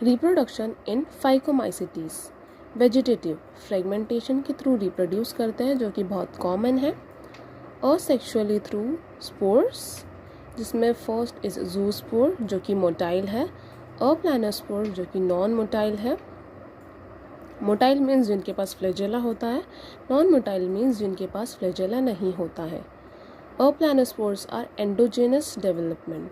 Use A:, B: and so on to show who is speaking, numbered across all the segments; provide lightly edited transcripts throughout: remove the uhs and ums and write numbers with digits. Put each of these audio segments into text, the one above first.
A: Reproduction in phycomycetes, vegetative fragmentation के through reproduce करते हैं जो कि बहुत कॉमन है। असेक्सुअली थ्रू स्पोर्स, जिसमें फर्स्ट इज जूस्पोर जो कि मोटाइल है, अप्लानोस्पोर जो कि नॉन मोटाइल है। मोटाइल मीन्स जिनके पास फ्लैजेला होता है, नॉन मोटाइल मीन्स जिनके पास फ्लैजेला नहीं होता है। Aplanospores are endogenous development,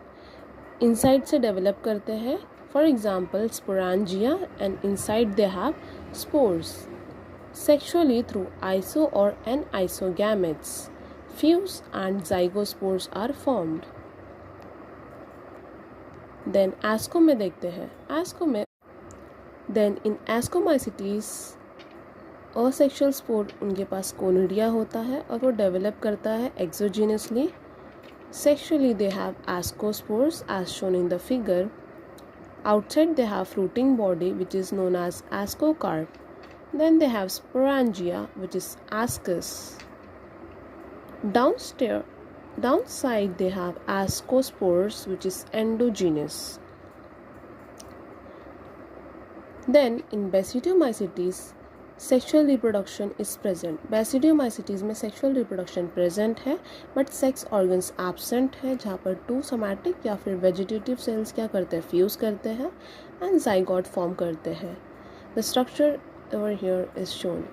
A: inside से डेवलप करते हैं। For example sporangia, and inside they have spores. Sexually through iso और anisogametes, fuse and zygospores are formed. Then asco में देखते हैं, एस्को में then in ascomycetes asexual spore उनके पास कोनिडिया होता है और वो डेवलप करता है exogenously. Sexually they have ascospores as shown in the figure. Outside they have fruiting body which is known as ascocarp. Then they have sporangia which is ascus. Downside they have ascospores which is endogenous. Then in Basidiomycetes sexual reproduction is present. Basidiomycetes में sexual reproduction present है but sex organs absent है, जहाँ पर to somatic या फिर vegetative cells क्या करते हैं, फ्यूज करते हैं एंड जाइगोट फॉर्म करते हैं। The structure over here is shown.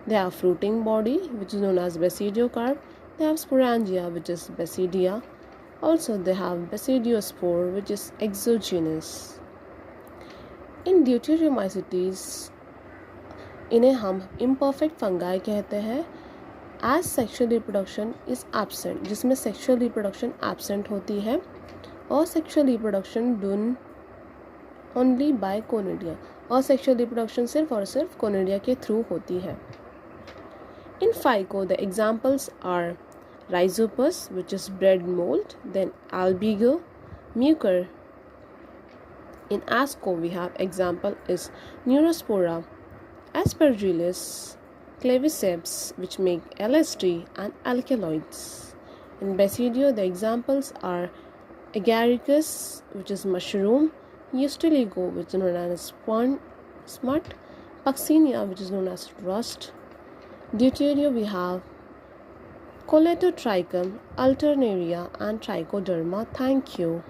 A: They have fruiting body which is known as basidiocarp, they have sporangia which is basidia, also they have basidiospore which is exogenous. In deuteromycetes इन्हें हम imperfect fungi कहते हैं। As sexual reproduction is absent, जिसमें sexual reproduction absent होती है, और sexual reproduction done only by conidia, और sexual reproduction सिर्फ और सिर्फ कोनिडिया के थ्रू होती है। इन phyco the examples are rhizopus which is bread mould, then albigo, mucor. In asco we have example is neurospora, Aspergillus, claviceps which make LSD and alkaloids. In Basidio the examples are Agaricus which is mushroom, Eustiligo which is known as smut, Puccinia which is known as rust. Deuterio we have Coletotrichum, Alternaria and Trichoderma. Thank you.